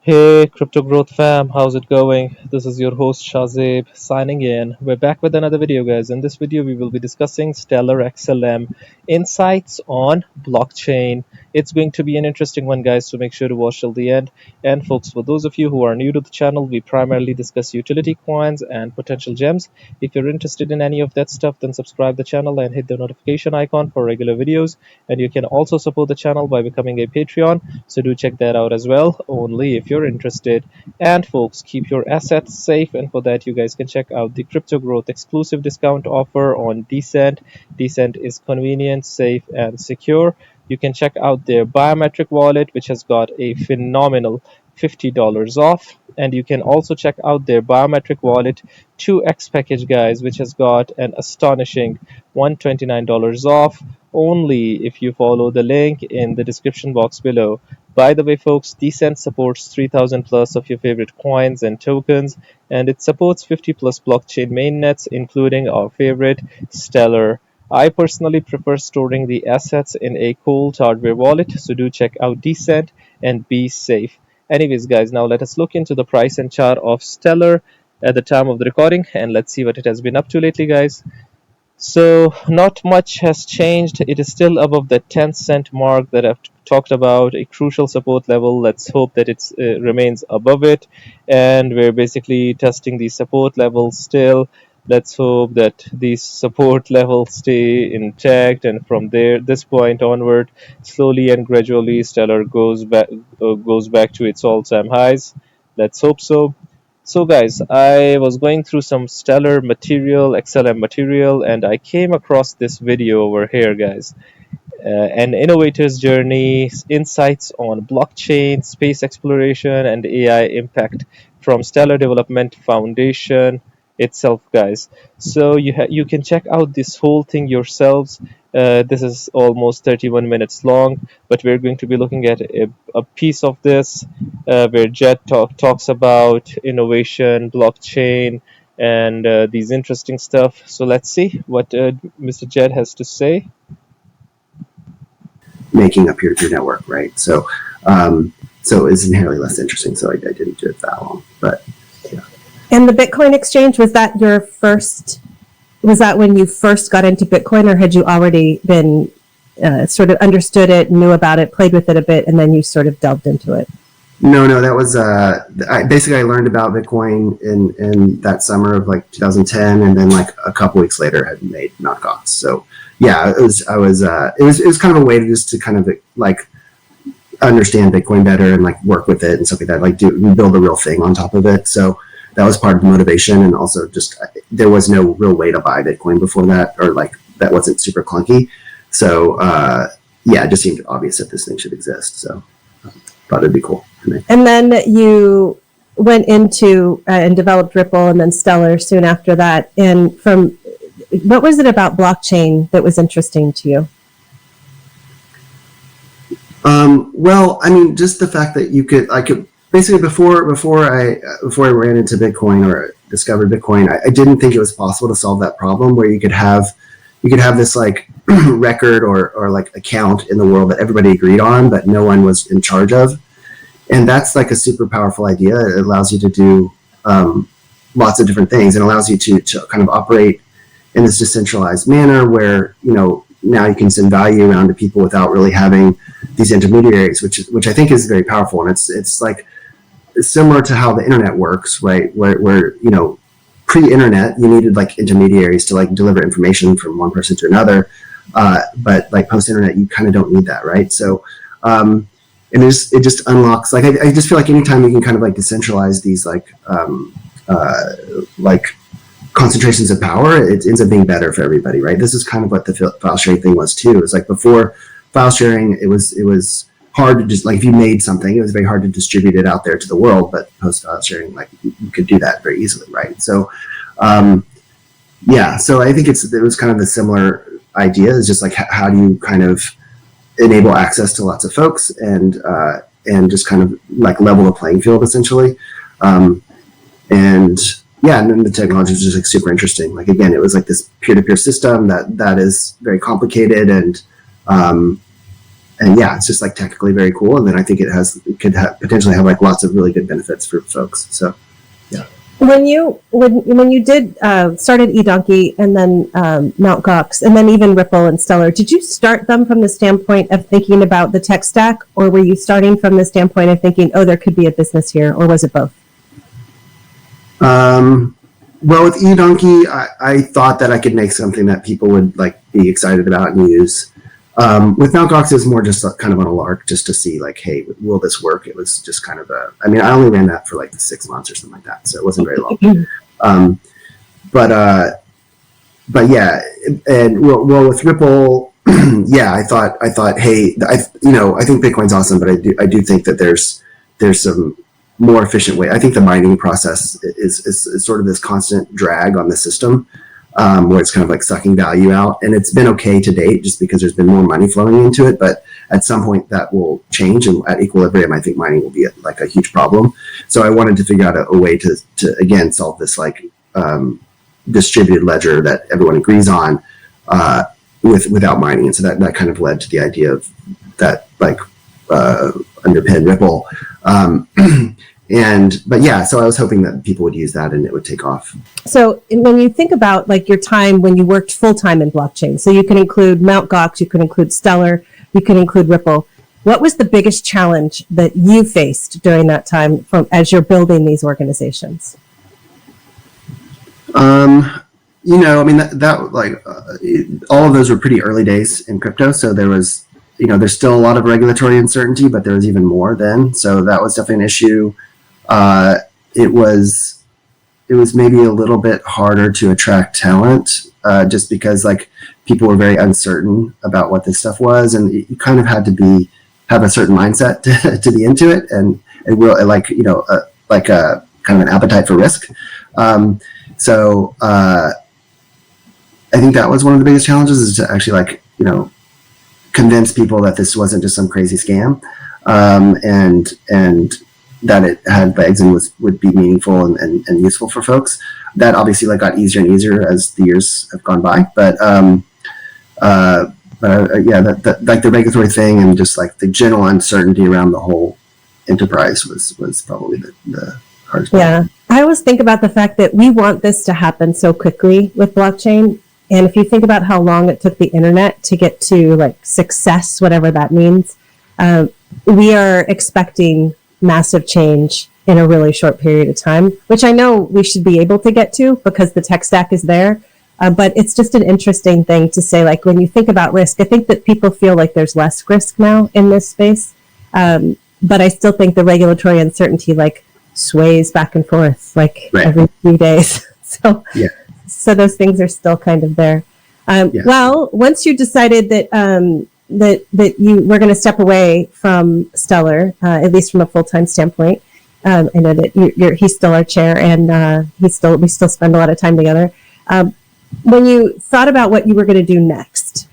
Hey, Crypto Growth fam, how's it going? This is your host Shazib signing in. We're back with another video, guys. In this video, we will be discussing stellarxlm insights on blockchain. It's going to be an interesting one, guys, so make sure to watch till the end. And, folks, for those of you who are new to the channel, we primarily discuss utility coins and potential gems. If you're interested in any of that stuff, then subscribe the channel and hit the notification icon for regular videos. And you can also support the channel by becoming a Patreon, so do check that out as well, only if you're interested. And folks, keep your assets safe, and for that you guys can check out the Crypto Growth exclusive discount offer on Decent. Decent is convenient, safe, and secure. You can check out their biometric wallet, which has got a phenomenal $50 off. And you can also check out their biometric wallet 2x package, guys, which has got an astonishing $129 off, only if you follow the link in the description box below. By the way, folks, Decent supports 3000 plus of your favorite coins and tokens, and it supports 50 plus blockchain mainnets, including our favorite Stellar. I personally prefer storing the assets in a cold hardware wallet, so do check out Decent and be safe. Anyways, guys, now let us look into the price and chart of Stellar at the time of the recording, and let's see what it has been up to lately, guys. So not much has changed. It is still above the 10-cent mark that I've talked about, a crucial support level. Let's hope that it remains above it. And we're basically testing the support level still. Let's hope that these support levels stay intact, and from this point onward, slowly and gradually, Stellar goes back to its all-time highs. Let's hope so. So, guys, I was going through some Stellar material, XLM material, and I came across this video over here, guys. An innovator's journey, insights on blockchain, space exploration, and AI impact from Stellar Development Foundation itself, guys. So you can check out this whole thing yourselves. This is almost 31 minutes long, but we're going to be looking at a piece of this where Jed talks about innovation, blockchain, and these interesting stuff. So let's see what Mr. Jed has to say. Making a peer-to-peer network, right? So it's inherently less interesting. So I didn't do it that long, but yeah. And the Bitcoin exchange, was that when you first got into Bitcoin, or had you already been sort of understood it, knew about it, played with it a bit, and then you sort of delved into it? No, that was I learned about Bitcoin in that summer of like 2010, and then like a couple weeks later had made knockoffs. So yeah, it was kind of a way to kind of like understand Bitcoin better and like work with it and stuff like that, like build a real thing on top of it. So that was part of the motivation, and also just there was no real way to buy Bitcoin before that, or like that wasn't super clunky. So yeah, it just seemed obvious that this thing should exist. So thought it'd be cool. And then you went into and developed Ripple and then Stellar soon after that. And what was it about blockchain that was interesting to you? Well, I mean, just the fact that I could basically before I ran into Bitcoin or discovered Bitcoin, I didn't think it was possible to solve that problem where you could have this like record or like account in the world that everybody agreed on, but no one was in charge of. And that's like a super powerful idea. It allows you to do lots of different things, and allows you to kind of operate in this decentralized manner where, now you can send value around to people without really having these intermediaries, which I think is very powerful. And it's like similar to how the internet works, right? Where pre-internet, you needed like intermediaries to like deliver information from one person to another. But like post-internet, you kind of don't need that, right? So, and it just unlocks, like, I just feel like anytime you can kind of like decentralize these like concentrations of power, it ends up being better for everybody, right? This is kind of what the file sharing thing was too. It's like before file sharing, it was hard to just like, if you made something, it was very hard to distribute it out there to the world, but post file sharing, like you could do that very easily, right? So, yeah, so I think it was kind of a similar idea. It's just like, how do you kind of enable access to lots of folks and just kind of like level the playing field essentially. And yeah, and then the technology was just like super interesting. Like, again, it was like this peer-to-peer system that is very complicated, and yeah, it's just like technically very cool. And then I think it could potentially have like lots of really good benefits for folks. So yeah. When you did started eDonkey and then Mt. Gox and then even Ripple and Stellar, did you start them from the standpoint of thinking about the tech stack, or were you starting from the standpoint of thinking, oh, there could be a business here, or was it both? Well, with eDonkey, I thought that I could make something that people would like be excited about and use. With Mt. Gox, it was more just kind of on a lark, just to see like, hey, will this work? It was just kind of I mean, I only ran that for like 6 months or something like that, so it wasn't very long. But yeah, and well, with Ripple, yeah, I thought, hey, I think Bitcoin's awesome, but I do think that there's some more efficient way. I think the mining process is sort of this constant drag on the system, where it's kind of like sucking value out, and it's been okay to date just because there's been more money flowing into it. But at some point that will change, and at equilibrium, I think mining will be like a huge problem. So I wanted to figure out a way to again solve this like distributed ledger that everyone agrees on without mining, and so that kind of led to the idea of that like underpin Ripple. But yeah, so I was hoping that people would use that and it would take off. So when you think about like your time when you worked full time in blockchain, so you can include Mt. Gox, you can include Stellar, you can include Ripple. What was the biggest challenge that you faced during that time as you're building these organizations? I mean, that like all of those were pretty early days in crypto. So there was, there's still a lot of regulatory uncertainty, but there was even more then. So that was definitely an issue. It was maybe a little bit harder to attract talent, just because like people were very uncertain about what this stuff was, and you kind of had to have a certain mindset to be into it, and like a kind of an appetite for risk. So I think that was one of the biggest challenges, is to actually convince people that this wasn't just some crazy scam, and that it had legs and would be meaningful and useful for folks. That obviously got easier and easier as the years have gone by. But yeah, that the regulatory thing and just like the general uncertainty around the whole enterprise was probably the hardest part. Yeah, I always think about the fact that we want this to happen so quickly with blockchain. And if you think about how long it took the internet to get to like success, whatever that means, we are expecting massive change in a really short period of time, which I know we should be able to get to because the tech stack is there. But it's just an interesting thing to say, like when you think about risk, I think that people feel like there's less risk now in this space. But I still think the regulatory uncertainty sways back and forth every few days. So, yeah. So those things are still kind of there. Well, once you decided that that you were going to step away from Stellar, at least from a full-time standpoint, I know that he's still our chair, and we still spend a lot of time together. When you thought about what you were going to do next,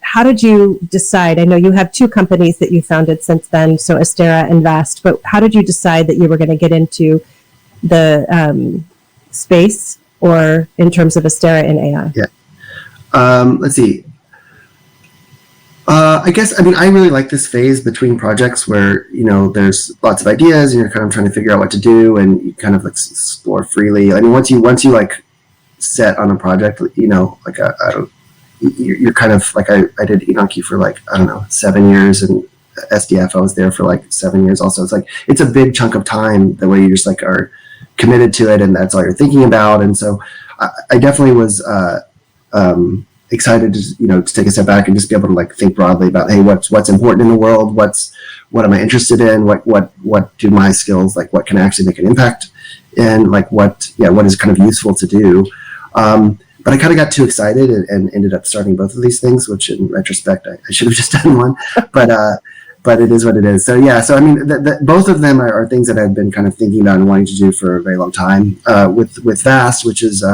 how did you decide? I know you have two companies that you founded since then, so Astera and Vast, but how did you decide that you were going to get into the space, or in terms of Astera and AI? Yeah. Let's see. I guess, I really like this phase between projects where, there's lots of ideas and you're kind of trying to figure out what to do, and you kind of explore freely. Once you set on a project, you're kind of I did eDonkey for 7 years, and SDF, I was there for 7 years also. It's a big chunk of time the way you just are committed to it, and that's all you're thinking about. And so I definitely was excited to take a step back and just be able to think broadly about, hey, what's important in the world, what am I interested in, what do my skills, what can I actually make an impact, and what is kind of useful to do. But I kind of got too excited and ended up starting both of these things, which in retrospect I should have just done one, but it is what it is. So yeah, so both of them are things that I've been kind of thinking about and wanting to do for a very long time. With Vast, which is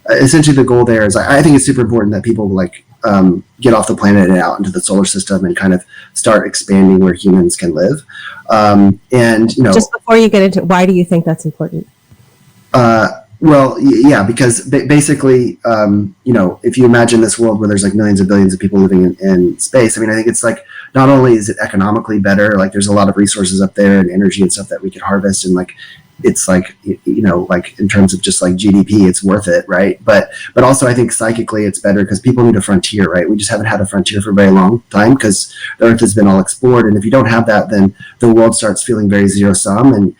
essentially the goal there is, I think it's super important that people get off the planet and out into the solar system and kind of start expanding where humans can live. And just before you get into it, why do you think that's important? Well, yeah, because basically, if you imagine this world where there's like millions of billions of people living in space, I mean, I think it's like not only is it economically better, like there's a lot of resources up there and energy and stuff that we could harvest, and like it's like like in terms of just like GDP, it's worth it, right? But also I think psychically it's better because people need a frontier, right? We just haven't had a frontier for a very long time because the Earth has been all explored, and if you don't have that, then the world starts feeling very zero sum, and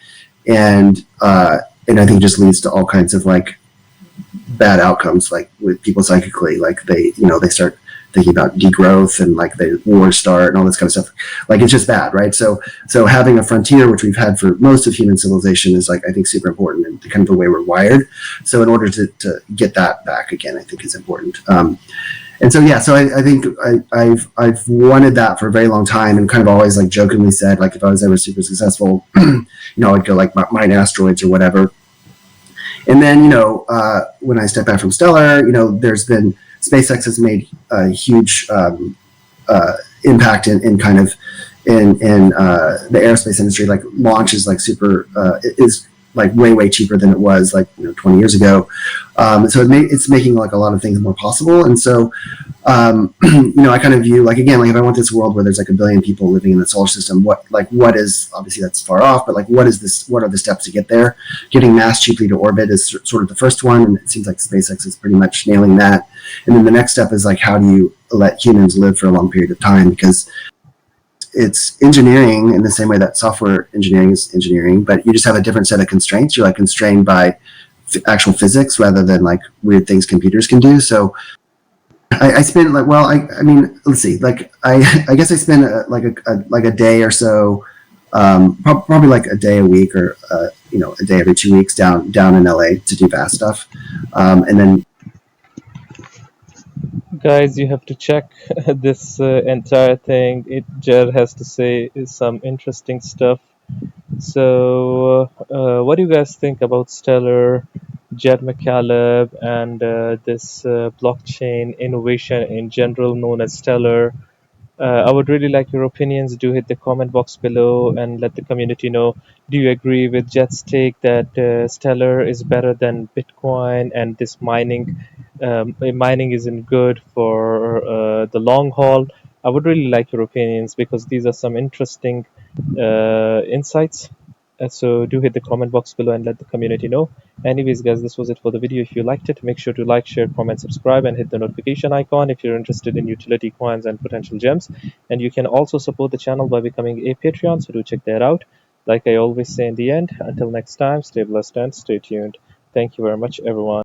and I think it just leads to all kinds of like bad outcomes, like with people psychically, like they start thinking about degrowth and like the wars start and all this kind of stuff. Like it's just bad, right? So having a frontier, which we've had for most of human civilization, is like I think super important and kind of the way we're wired. So in order to get that back again, I think is important. And so yeah, so I think I've wanted that for a very long time, and kind of always like jokingly said, like if I was ever super successful, I'd go like mine asteroids or whatever. And then when I step back from Stellar, there's been SpaceX has made a huge impact in kind of in the aerospace industry. Like launch is like super is like way cheaper than it was like 20 years ago. So it's making like a lot of things more possible. And so I kind of view like again, like if I want this world where there's like a billion people living in the solar system, what is obviously that's far off, but like what are the steps to get there? Getting mass cheaply to orbit is sort of the first one, and it seems like SpaceX is pretty much nailing that. And then the next step is like how do you let humans live for a long period of time, because it's engineering in the same way that software engineering is engineering, but you just have a different set of constraints. You're like constrained by actual physics rather than like weird things computers can do. So I spend like, well, I mean, let's see, like I guess I spend like a day or so, probably like a day a week or a day every 2 weeks down in LA to do fast stuff, and then Guys, you have to check this entire thing. Jer has to say is some interesting stuff. So, what do you guys think about Stellar, Jed McCaleb, and this blockchain innovation in general known as Stellar? I would really like your opinions. Do hit the comment box below and let the community know. Do you agree with Jet's take that Stellar is better than Bitcoin, and this mining isn't good for the long haul? I would really like your opinions because these are some interesting insights. So do hit the comment box below and let the community know. Anyways, guys, this was it for the video. If you liked it, make sure to like, share, comment, subscribe, and hit the notification icon if you're interested in utility coins and potential gems. And you can also support the channel by becoming a Patreon, so do check that out. Like I always say in the end, until next time, stay blessed and stay tuned. Thank you very much, everyone.